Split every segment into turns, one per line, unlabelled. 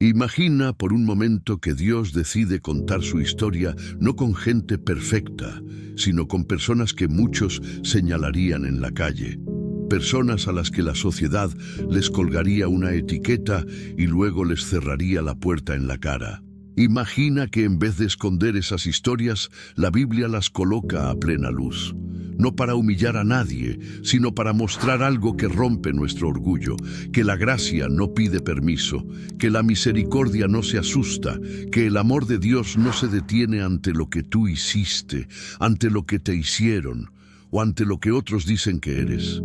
Imagina por un momento que Dios decide contar su historia no con gente perfecta, sino con personas que muchos señalarían en la calle. Personas a las que la sociedad les colgaría una etiqueta y luego les cerraría la puerta en la cara. Imagina que en vez de esconder esas historias, la Biblia las coloca a plena luz. No para humillar a nadie, sino para mostrar algo que rompe nuestro orgullo, que la gracia no pide permiso, que la misericordia no se asusta, que el amor de Dios no se detiene ante lo que tú hiciste, ante lo que te hicieron o ante lo que otros dicen que eres.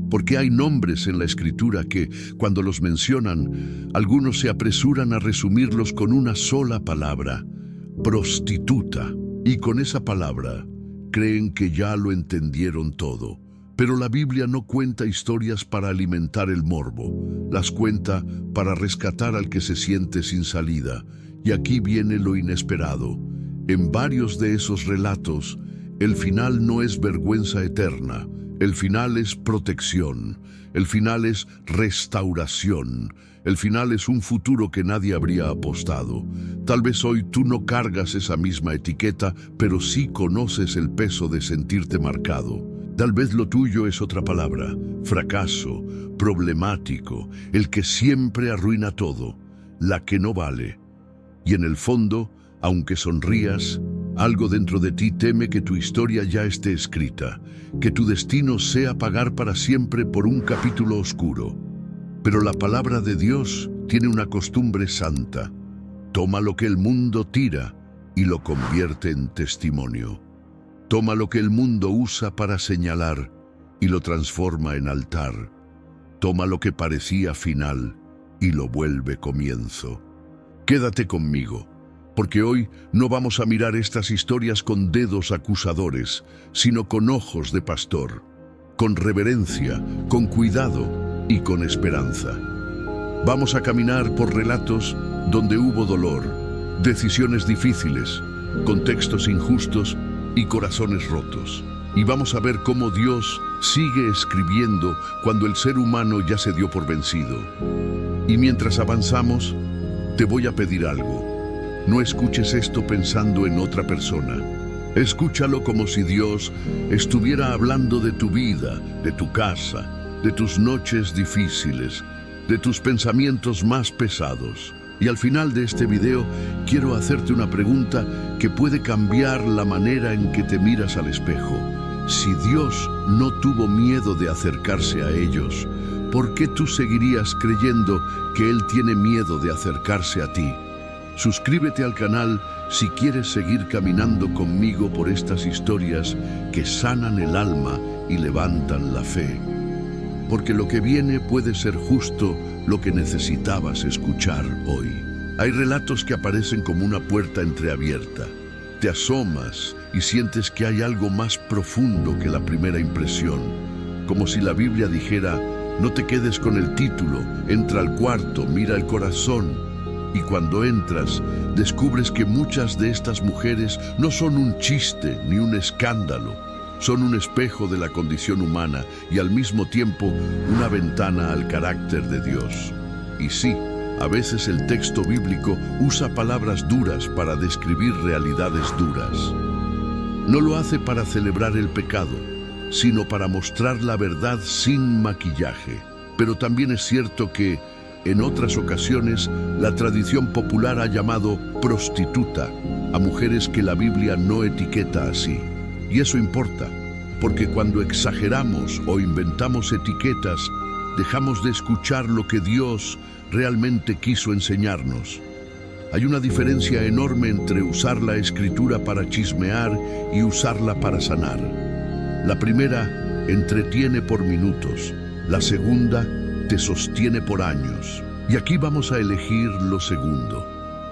Porque hay nombres en la Escritura que, cuando los mencionan, algunos se apresuran a resumirlos con una sola palabra: prostituta. Y con esa palabra creen que ya lo entendieron todo. Pero la Biblia no cuenta historias para alimentar el morbo, las cuenta para rescatar al que se siente sin salida. Y aquí viene lo inesperado. En varios de esos relatos, el final no es vergüenza eterna. El final es protección, el final es restauración, el final es un futuro que nadie habría apostado. Tal vez hoy tú no cargas esa misma etiqueta, pero sí conoces el peso de sentirte marcado. Tal vez lo tuyo es otra palabra: fracaso, problemático, el que siempre arruina todo, la que no vale. Y en el fondo, aunque sonrías, algo dentro de ti teme que tu historia ya esté escrita, que tu destino sea pagar para siempre por un capítulo oscuro. Pero la palabra de Dios tiene una costumbre santa: toma lo que el mundo tira y lo convierte en testimonio. Toma lo que el mundo usa para señalar y lo transforma en altar. Toma lo que parecía final y lo vuelve comienzo. Quédate conmigo, porque hoy no vamos a mirar estas historias con dedos acusadores, sino con ojos de pastor, con reverencia, con cuidado y con esperanza. Vamos a caminar por relatos donde hubo dolor, decisiones difíciles, contextos injustos y corazones rotos. Y vamos a ver cómo Dios sigue escribiendo cuando el ser humano ya se dio por vencido. Y mientras avanzamos, te voy a pedir algo. No escuches esto pensando en otra persona. Escúchalo como si Dios estuviera hablando de tu vida, de tu casa, de tus noches difíciles, de tus pensamientos más pesados. Y al final de este video quiero hacerte una pregunta que puede cambiar la manera en que te miras al espejo. Si Dios no tuvo miedo de acercarse a ellos, ¿por qué tú seguirías creyendo que Él tiene miedo de acercarse a ti? Suscríbete al canal si quieres seguir caminando conmigo por estas historias que sanan el alma y levantan la fe. Porque lo que viene puede ser justo lo que necesitabas escuchar hoy. Hay relatos que aparecen como una puerta entreabierta. Te asomas y sientes que hay algo más profundo que la primera impresión. Como si la Biblia dijera: no te quedes con el título, entra al cuarto, mira el corazón. Y cuando entras, descubres que muchas de estas mujeres no son un chiste ni un escándalo. Son un espejo de la condición humana y al mismo tiempo una ventana al carácter de Dios. Y sí, a veces el texto bíblico usa palabras duras para describir realidades duras. No lo hace para celebrar el pecado, sino para mostrar la verdad sin maquillaje. Pero también es cierto que en otras ocasiones, la tradición popular ha llamado prostituta a mujeres que la Biblia no etiqueta así. Y eso importa, porque cuando exageramos o inventamos etiquetas, dejamos de escuchar lo que Dios realmente quiso enseñarnos. Hay una diferencia enorme entre usar la Escritura para chismear y usarla para sanar. La primera entretiene por minutos, la segunda te sostiene por años. Y aquí vamos a elegir lo segundo.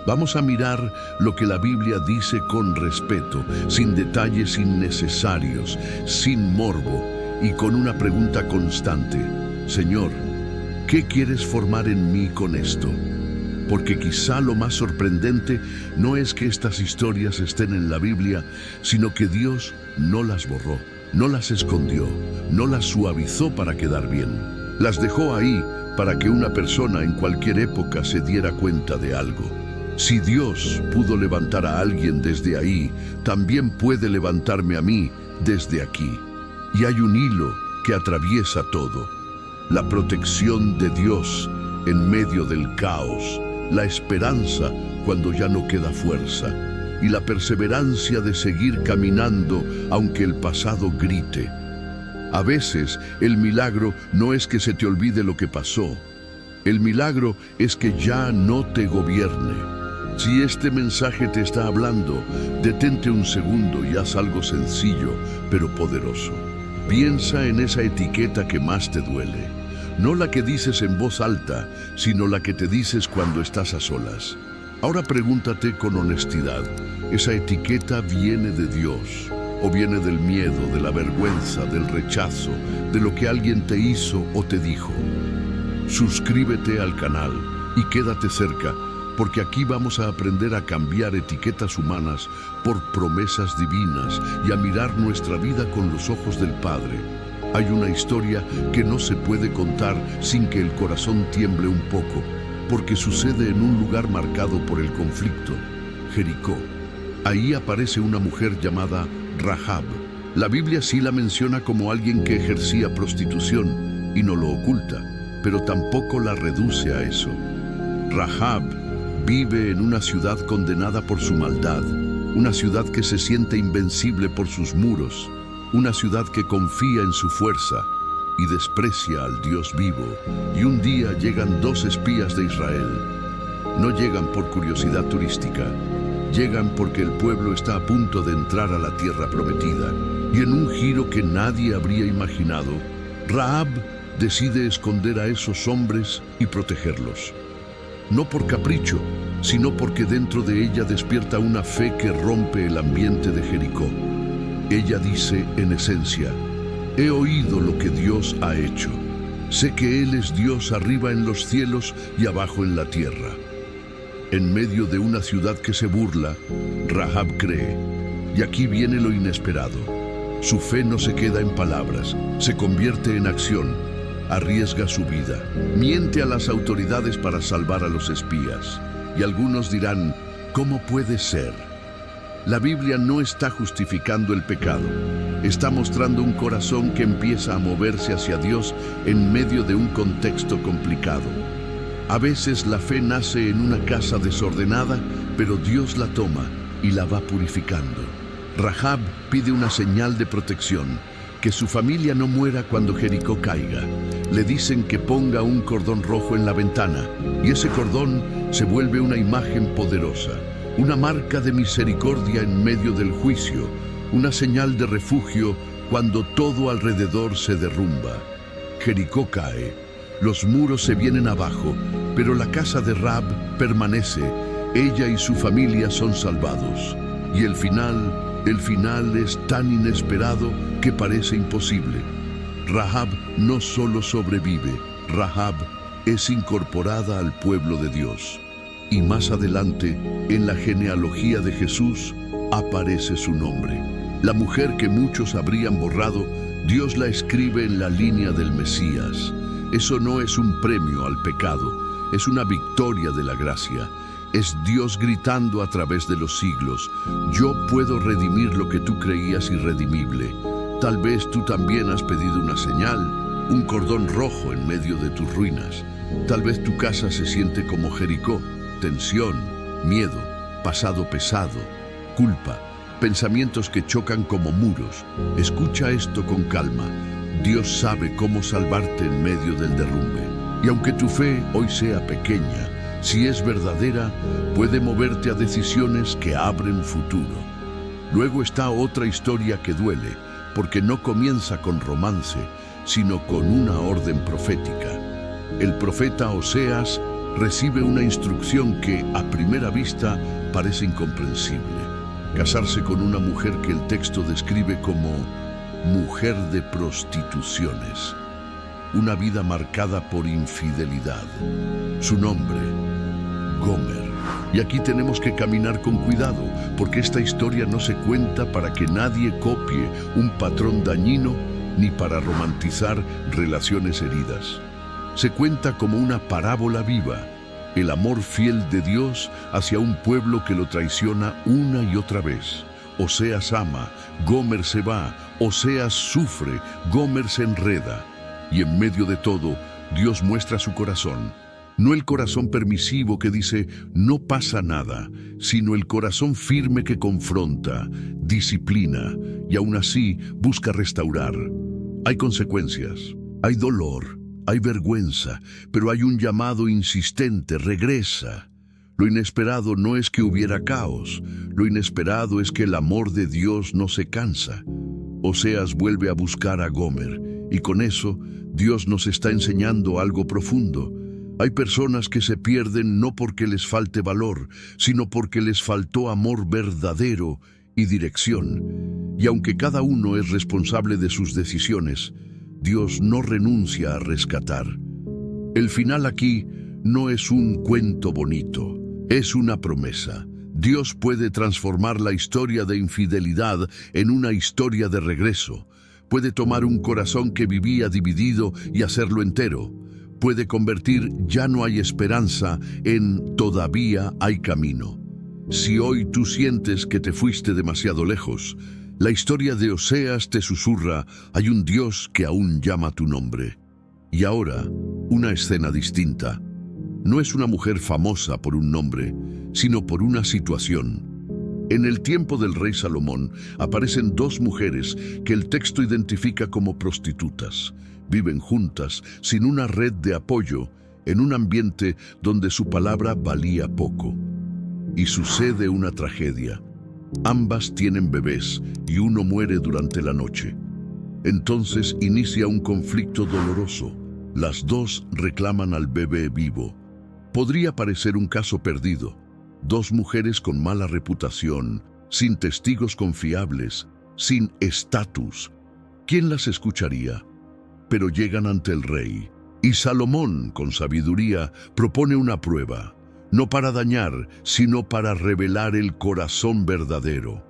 Vamos a mirar lo que la Biblia dice con respeto, sin detalles innecesarios, sin morbo y con una pregunta constante: Señor, ¿qué quieres formar en mí con esto? Porque quizá lo más sorprendente no es que estas historias estén en la Biblia, sino que Dios no las borró, no las escondió, no las suavizó para quedar bien. Las dejó ahí para que una persona en cualquier época se diera cuenta de algo. Si Dios pudo levantar a alguien desde ahí, también puede levantarme a mí desde aquí. Y hay un hilo que atraviesa todo: la protección de Dios en medio del caos, la esperanza cuando ya no queda fuerza, y la perseverancia de seguir caminando aunque el pasado grite. A veces el milagro no es que se te olvide lo que pasó. El milagro es que ya no te gobierne. Si este mensaje te está hablando, detente un segundo y haz algo sencillo, pero poderoso. Piensa en esa etiqueta que más te duele. No la que dices en voz alta, sino la que te dices cuando estás a solas. Ahora pregúntate con honestidad, ¿esa etiqueta viene de Dios o viene del miedo, de la vergüenza, del rechazo, de lo que alguien te hizo o te dijo? Suscríbete al canal y quédate cerca, porque aquí vamos a aprender a cambiar etiquetas humanas por promesas divinas y a mirar nuestra vida con los ojos del Padre. Hay una historia que no se puede contar sin que el corazón tiemble un poco, porque sucede en un lugar marcado por el conflicto, Jericó. Ahí aparece una mujer llamada Rahab. La Biblia sí la menciona como alguien que ejercía prostitución y no lo oculta, pero tampoco la reduce a eso. Rahab vive en una ciudad condenada por su maldad, una ciudad que se siente invencible por sus muros, una ciudad que confía en su fuerza y desprecia al Dios vivo. Y un día llegan 2 espías de Israel. No llegan por curiosidad turística, llegan porque el pueblo está a punto de entrar a la tierra prometida. Y en un giro que nadie habría imaginado, Rahab decide esconder a esos hombres y protegerlos. No por capricho, sino porque dentro de ella despierta una fe que rompe el ambiente de Jericó. Ella dice, en esencia, he oído lo que Dios ha hecho. Sé que Él es Dios arriba en los cielos y abajo en la tierra. En medio de una ciudad que se burla, Rahab cree. Y aquí viene lo inesperado. Su fe no se queda en palabras, se convierte en acción. Arriesga su vida, miente a las autoridades para salvar a los espías. Y algunos dirán, ¿cómo puede ser? La Biblia no está justificando el pecado. Está mostrando un corazón que empieza a moverse hacia Dios en medio de un contexto complicado. A veces la fe nace en una casa desordenada, pero Dios la toma y la va purificando. Rahab pide una señal de protección, que su familia no muera cuando Jericó caiga. Le dicen que ponga un cordón rojo en la ventana, y ese cordón se vuelve una imagen poderosa, una marca de misericordia en medio del juicio, una señal de refugio cuando todo alrededor se derrumba. Jericó cae, los muros se vienen abajo, pero la casa de Rahab permanece. Ella y su familia son salvados. Y el final es tan inesperado que parece imposible. Rahab no solo sobrevive, Rahab es incorporada al pueblo de Dios. Y más adelante, en la genealogía de Jesús, aparece su nombre. La mujer que muchos habrían borrado, Dios la escribe en la línea del Mesías. Eso no es un premio al pecado, es una victoria de la gracia. Es Dios gritando a través de los siglos, yo puedo redimir lo que tú creías irredimible. Tal vez tú también has pedido una señal, un cordón rojo en medio de tus ruinas. Tal vez tu casa se siente como Jericó, tensión, miedo, pasado pesado, culpa, pensamientos que chocan como muros. Escucha esto con calma. Dios sabe cómo salvarte en medio del derrumbe. Y aunque tu fe hoy sea pequeña, si es verdadera, puede moverte a decisiones que abren futuro. Luego está otra historia que duele, porque no comienza con romance, sino con una orden profética. El profeta Oseas recibe una instrucción que, a primera vista, parece incomprensible. Casarse con una mujer que el texto describe como mujer de prostituciones. Una vida marcada por infidelidad. Su nombre, Gomer. Y aquí tenemos que caminar con cuidado, porque esta historia no se cuenta para que nadie copie un patrón dañino, ni para romantizar relaciones heridas. Se cuenta como una parábola viva, el amor fiel de Dios hacia un pueblo que lo traiciona una y otra vez. Oseas ama, Gomer se va, Oseas sufre, Gomer se enreda. Y en medio de todo, Dios muestra su corazón. No el corazón permisivo que dice, no pasa nada, sino el corazón firme que confronta, disciplina y aún así busca restaurar. Hay consecuencias, hay dolor, hay vergüenza, pero hay un llamado insistente, regresa. Lo inesperado no es que hubiera caos, lo inesperado es que el amor de Dios no se cansa. Oseas vuelve a buscar a Gomer, y con eso Dios nos está enseñando algo profundo. Hay personas que se pierden no porque les falte valor, sino porque les faltó amor verdadero y dirección. Y aunque cada uno es responsable de sus decisiones, Dios no renuncia a rescatar. El final aquí no es un cuento bonito, es una promesa. Dios puede transformar la historia de infidelidad en una historia de regreso. Puede tomar un corazón que vivía dividido y hacerlo entero. Puede convertir ya no hay esperanza en todavía hay camino. Si hoy tú sientes que te fuiste demasiado lejos, la historia de Oseas te susurra, hay un Dios que aún llama tu nombre. Y ahora, una escena distinta. No es una mujer famosa por un nombre, sino por una situación. En el tiempo del rey Salomón aparecen dos mujeres que el texto identifica como prostitutas. Viven juntas, sin una red de apoyo, en un ambiente donde su palabra valía poco. Y sucede una tragedia. Ambas tienen bebés y uno muere durante la noche. Entonces inicia un conflicto doloroso. Las dos reclaman al bebé vivo. Podría parecer un caso perdido. Dos mujeres con mala reputación, sin testigos confiables, sin estatus. ¿Quién las escucharía? Pero llegan ante el rey, y Salomón, con sabiduría, propone una prueba, no para dañar, sino para revelar el corazón verdadero.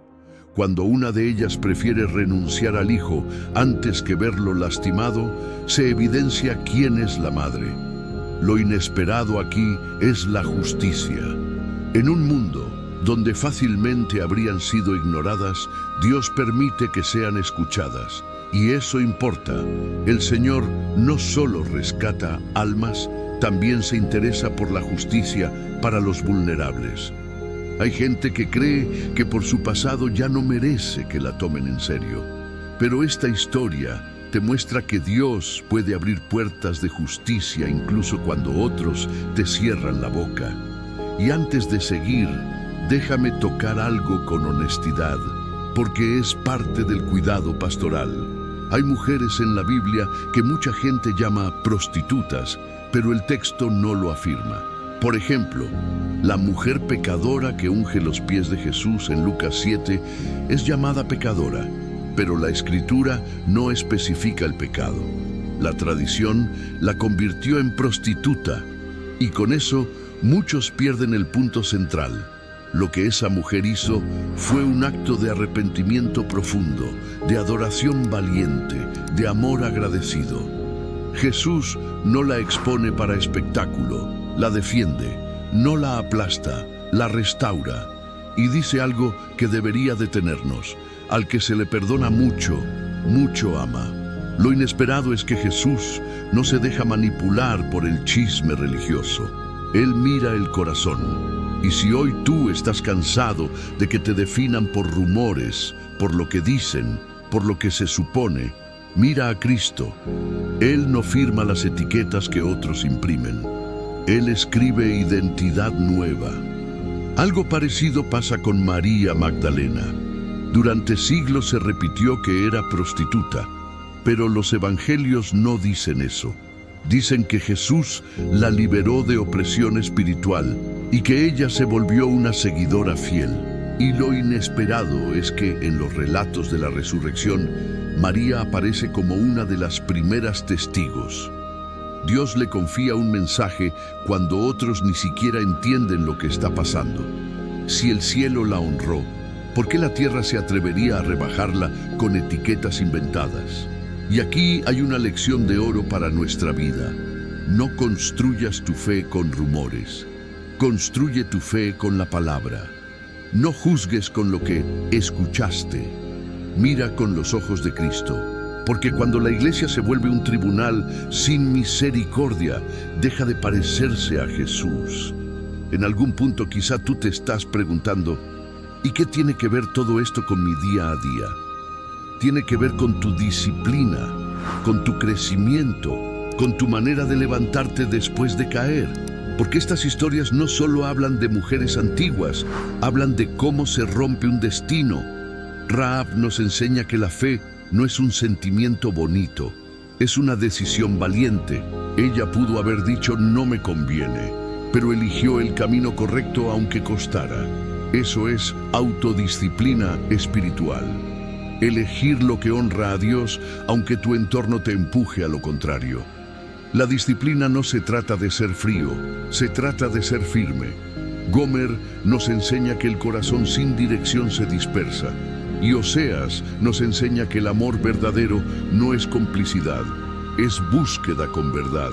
Cuando una de ellas prefiere renunciar al hijo antes que verlo lastimado, se evidencia quién es la madre. Lo inesperado aquí es la justicia. En un mundo donde fácilmente habrían sido ignoradas, Dios permite que sean escuchadas. Y eso importa. El Señor no solo rescata almas, también se interesa por la justicia para los vulnerables. Hay gente que cree que por su pasado ya no merece que la tomen en serio. Pero esta historia te muestra que Dios puede abrir puertas de justicia incluso cuando otros te cierran la boca. Y antes de seguir, déjame tocar algo con honestidad, porque es parte del cuidado pastoral. Hay mujeres en la Biblia que mucha gente llama prostitutas, pero el texto no lo afirma. Por ejemplo, la mujer pecadora que unge los pies de Jesús en Lucas 7 es llamada pecadora, pero la Escritura no especifica el pecado. La tradición la convirtió en prostituta, y con eso muchos pierden el punto central. Lo que esa mujer hizo fue un acto de arrepentimiento profundo, de adoración valiente, de amor agradecido. Jesús no la expone para espectáculo, la defiende, no la aplasta, la restaura. Y dice algo que debería detenernos: al que se le perdona mucho, mucho ama. Lo inesperado es que Jesús no se deja manipular por el chisme religioso. Él mira el corazón. Y si hoy tú estás cansado de que te definan por rumores, por lo que dicen, por lo que se supone, mira a Cristo. Él no firma las etiquetas que otros imprimen. Él escribe identidad nueva. Algo parecido pasa con María Magdalena. Durante siglos se repitió que era prostituta, pero los evangelios no dicen eso. Dicen que Jesús la liberó de opresión espiritual y que ella se volvió una seguidora fiel. Y lo inesperado es que en los relatos de la resurrección, María aparece como una de las primeras testigos. Dios le confía un mensaje cuando otros ni siquiera entienden lo que está pasando. Si el cielo la honró, ¿por qué la tierra se atrevería a rebajarla con etiquetas inventadas? Y aquí hay una lección de oro para nuestra vida. No construyas tu fe con rumores. Construye tu fe con la palabra. No juzgues con lo que escuchaste. Mira con los ojos de Cristo. Porque cuando la iglesia se vuelve un tribunal sin misericordia, deja de parecerse a Jesús. En algún punto quizá tú te estás preguntando, ¿y qué tiene que ver todo esto con mi día a día? Tiene que ver con tu disciplina, con tu crecimiento, con tu manera de levantarte después de caer. Porque estas historias no solo hablan de mujeres antiguas, hablan de cómo se rompe un destino. Rahab nos enseña que la fe no es un sentimiento bonito, es una decisión valiente. Ella pudo haber dicho no me conviene, pero eligió el camino correcto aunque costara. Eso es autodisciplina espiritual. Elegir lo que honra a Dios aunque tu entorno te empuje a lo contrario. La disciplina no se trata de ser frío, se trata de ser firme. Gomer nos enseña que el corazón sin dirección se dispersa. Y Oseas nos enseña que el amor verdadero no es complicidad, es búsqueda con verdad.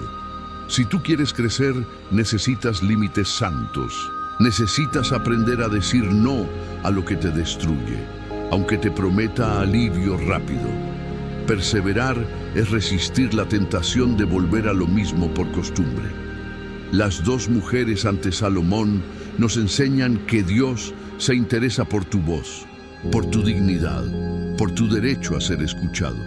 Si tú quieres crecer, necesitas límites santos. Necesitas aprender a decir no a lo que te destruye, aunque te prometa alivio rápido. Perseverar es resistir la tentación de volver a lo mismo por costumbre. Las dos mujeres ante Salomón nos enseñan que Dios se interesa por tu voz, por tu dignidad, por tu derecho a ser escuchado.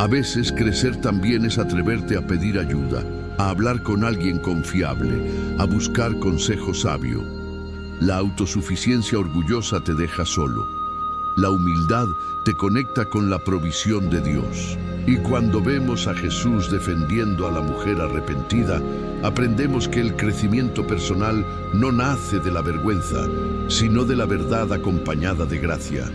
A veces crecer también es atreverte a pedir ayuda, a hablar con alguien confiable, a buscar consejo sabio. La autosuficiencia orgullosa te deja solo. La humildad te conecta con la provisión de Dios. Y cuando vemos a Jesús defendiendo a la mujer arrepentida, aprendemos que el crecimiento personal no nace de la vergüenza, sino de la verdad acompañada de gracia.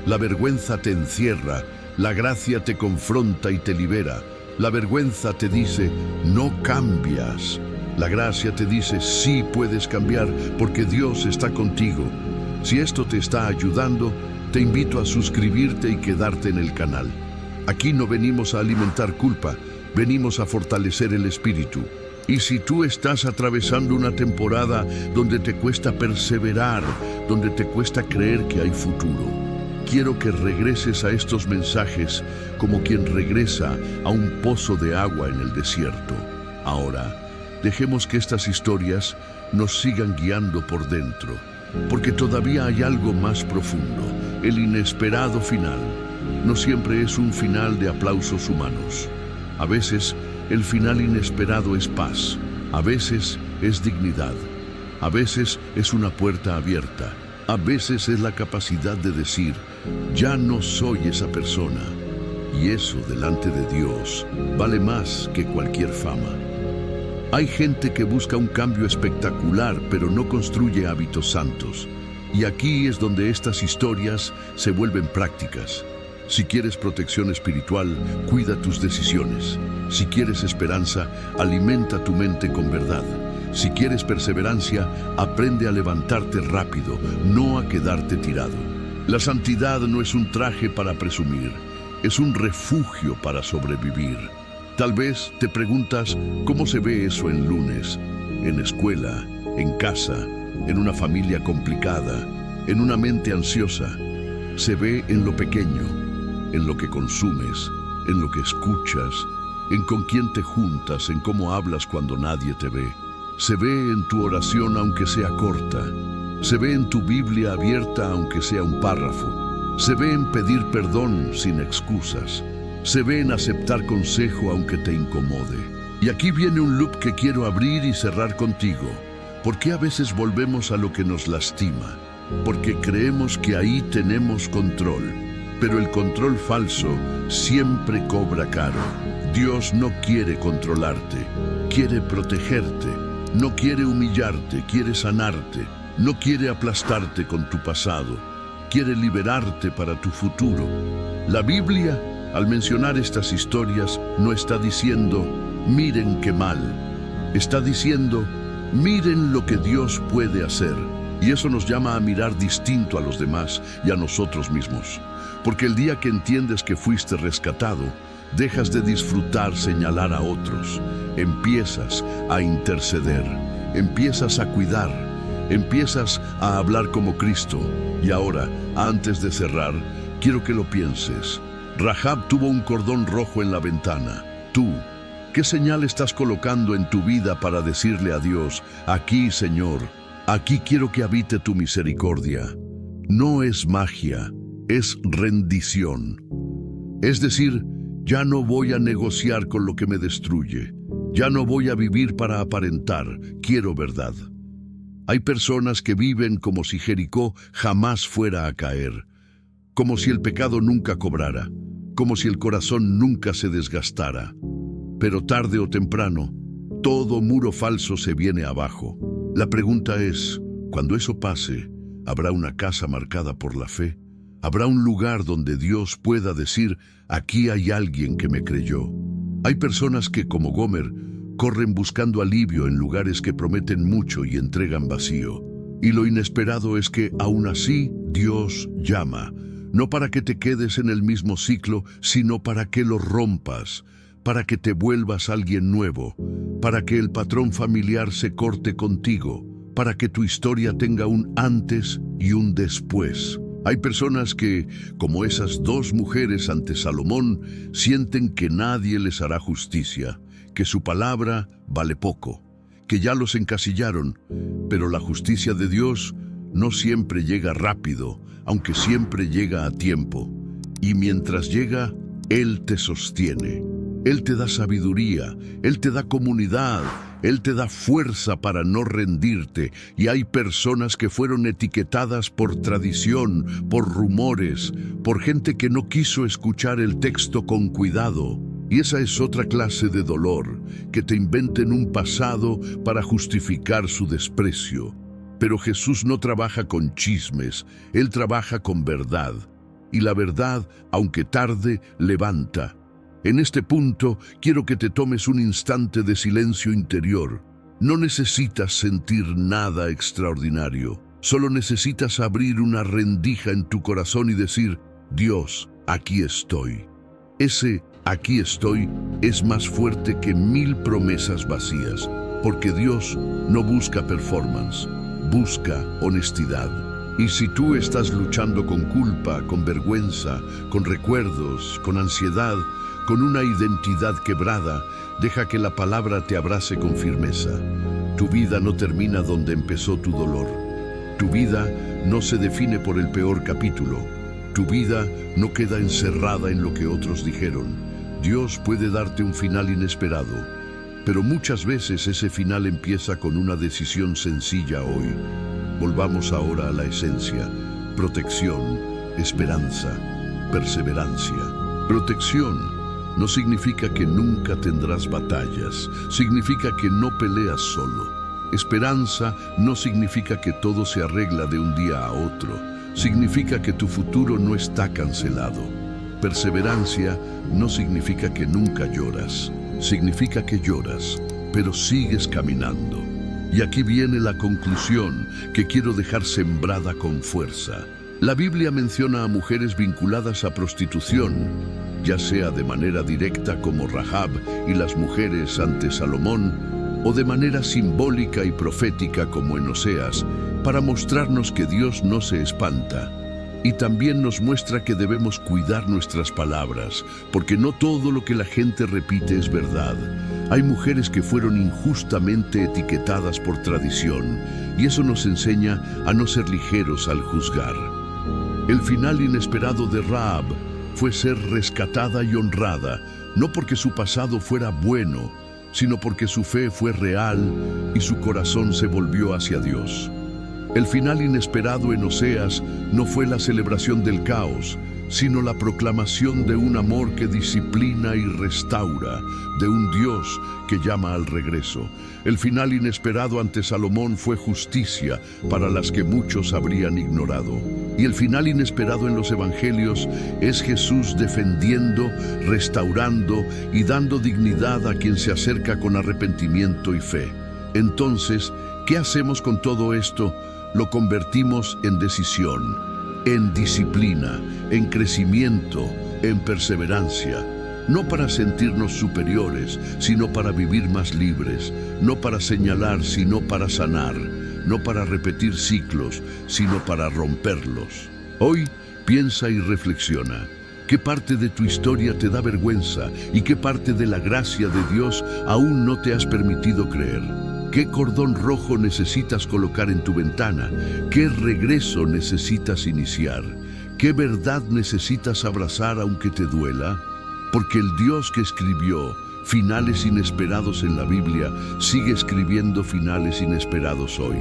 La vergüenza te encierra, la gracia te confronta y te libera. La vergüenza te dice, no cambias. La gracia te dice, sí puedes cambiar porque Dios está contigo. Si esto te está ayudando, te invito a suscribirte y quedarte en el canal. Aquí no venimos a alimentar culpa, venimos a fortalecer el espíritu. Y si tú estás atravesando una temporada donde te cuesta perseverar, donde te cuesta creer que hay futuro, quiero que regreses a estos mensajes como quien regresa a un pozo de agua en el desierto. Ahora, dejemos que estas historias nos sigan guiando por dentro, porque todavía hay algo más profundo, el inesperado final. No siempre es un final de aplausos humanos. A veces, el final inesperado es paz, a veces es dignidad, a veces es una puerta abierta, a veces es la capacidad de decir, ya no soy esa persona. Y eso delante de Dios vale más que cualquier fama. Hay gente que busca un cambio espectacular, pero no construye hábitos santos. Y aquí es donde estas historias se vuelven prácticas. Si quieres protección espiritual, cuida tus decisiones. Si quieres esperanza, alimenta tu mente con verdad. Si quieres perseverancia, aprende a levantarte rápido, no a quedarte tirado. La santidad no es un traje para presumir, es un refugio para sobrevivir. Tal vez te preguntas cómo se ve eso en lunes, en escuela, en casa, en una familia complicada, en una mente ansiosa. Se ve en lo pequeño, en lo que consumes, en lo que escuchas, en con quién te juntas, en cómo hablas cuando nadie te ve. Se ve en tu oración aunque sea corta. Se ve en tu Biblia abierta aunque sea un párrafo. Se ve en pedir perdón sin excusas. Se ve en aceptar consejo aunque te incomode. Y aquí viene un loop que quiero abrir y cerrar contigo. ¿Por qué a veces volvemos a lo que nos lastima? Porque creemos que ahí tenemos control. Pero el control falso siempre cobra caro. Dios no quiere controlarte, quiere protegerte. No quiere humillarte, quiere sanarte. No quiere aplastarte con tu pasado. Quiere liberarte para tu futuro. La Biblia, al mencionar estas historias, no está diciendo, miren qué mal. Está diciendo, miren lo que Dios puede hacer. Y eso nos llama a mirar distinto a los demás y a nosotros mismos. Porque el día que entiendes que fuiste rescatado, Dejas de disfrutar señalar a otros. Empiezas a interceder. Empiezas a cuidar. Empiezas a hablar como Cristo. Y ahora, antes de cerrar, quiero que lo pienses. Rahab tuvo un cordón rojo en la ventana. Tú, ¿qué señal estás colocando en tu vida para decirle a Dios, aquí, Señor, aquí quiero que habite tu misericordia? No es magia, es rendición. Es decir, ya no voy a negociar con lo que me destruye. Ya no voy a vivir para aparentar, quiero verdad. Hay personas que viven como si Jericó jamás fuera a caer, como si el pecado nunca cobrara, como si el corazón nunca se desgastara. Pero tarde o temprano, todo muro falso se viene abajo. La pregunta es, cuando eso pase, ¿habrá una casa marcada por la fe? ¿Habrá un lugar donde Dios pueda decir, aquí hay alguien que me creyó? Hay personas que, como Gomer, corren buscando alivio en lugares que prometen mucho y entregan vacío. Y lo inesperado es que, aún así, Dios llama, no para que te quedes en el mismo ciclo, sino para que lo rompas, para que te vuelvas alguien nuevo, para que el patrón familiar se corte contigo, para que tu historia tenga un antes y un después. Hay personas que, como esas dos mujeres ante Salomón, sienten que nadie les hará justicia, que su palabra vale poco, que ya los encasillaron, pero la justicia de Dios no siempre llega rápido, aunque siempre llega a tiempo. Y mientras llega, Él te sostiene. Él te da sabiduría, Él te da comunidad, Él te da fuerza para no rendirte. Y hay personas que fueron etiquetadas por tradición, por rumores, por gente que no quiso escuchar el texto con cuidado. Y esa es otra clase de dolor, que te inventen un pasado para justificar su desprecio. Pero Jesús no trabaja con chismes, Él trabaja con verdad. Y la verdad, aunque tarde, levanta. En este punto, quiero que te tomes un instante de silencio interior. No necesitas sentir nada extraordinario. Solo necesitas abrir una rendija en tu corazón y decir, Dios, aquí estoy. Ese aquí estoy es más fuerte que 1000 promesas vacías, porque Dios no busca performance, busca honestidad. Y si tú estás luchando con culpa, con vergüenza, con recuerdos, con ansiedad, con una identidad quebrada, deja que la palabra te abrace con firmeza. Tu vida no termina donde empezó tu dolor. Tu vida no se define por el peor capítulo. Tu vida no queda encerrada en lo que otros dijeron. Dios puede darte un final inesperado, pero muchas veces ese final empieza con una decisión sencilla hoy. Volvamos ahora a la esencia: protección, esperanza, perseverancia. Protección no significa que nunca tendrás batallas, significa que no peleas solo. Esperanza no significa que todo se arregla de un día a otro, significa que tu futuro no está cancelado. Perseverancia no significa que nunca lloras, significa que lloras, pero sigues caminando. Y aquí viene la conclusión que quiero dejar sembrada con fuerza. La Biblia menciona a mujeres vinculadas a prostitución, ya sea de manera directa como Rahab y las mujeres ante Salomón, o de manera simbólica y profética como en Oseas, para mostrarnos que Dios no se espanta. Y también nos muestra que debemos cuidar nuestras palabras, porque no todo lo que la gente repite es verdad. Hay mujeres que fueron injustamente etiquetadas por tradición, y eso nos enseña a no ser ligeros al juzgar. El final inesperado de Rahab fue ser rescatada y honrada, no porque su pasado fuera bueno, sino porque su fe fue real y su corazón se volvió hacia Dios. El final inesperado en Oseas no fue la celebración del caos, sino la proclamación de un amor que disciplina y restaura, de un Dios que llama al regreso. El final inesperado ante Salomón fue justicia para las que muchos habrían ignorado. Y el final inesperado en los evangelios es Jesús defendiendo, restaurando y dando dignidad a quien se acerca con arrepentimiento y fe. Entonces, ¿qué hacemos con todo esto? Lo convertimos en decisión, en disciplina, en crecimiento, en perseverancia. no para sentirnos superiores, sino para vivir más libres, no para señalar, sino para sanar, no para repetir ciclos, sino para romperlos. Hoy, piensa y reflexiona. ¿Qué parte de tu historia te da vergüenza y qué parte de la gracia de Dios aún no te has permitido creer? ¿Qué cordón rojo necesitas colocar en tu ventana? ¿Qué regreso necesitas iniciar? ¿Qué verdad necesitas abrazar aunque te duela? Porque el Dios que escribió finales inesperados en la Biblia sigue escribiendo finales inesperados hoy.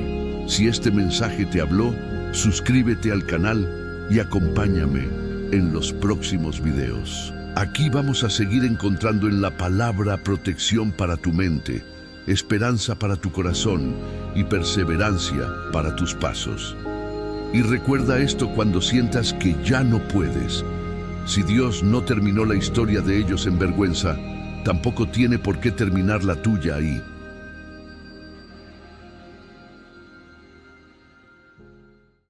Si este mensaje te habló, suscríbete al canal y acompáñame en los próximos videos. Aquí vamos a seguir encontrando en la palabra protección para tu mente, esperanza para tu corazón y perseverancia para tus pasos. Y recuerda esto cuando sientas que ya no puedes. Si Dios no terminó la historia de ellos en vergüenza, tampoco tiene por qué terminar la tuya ahí.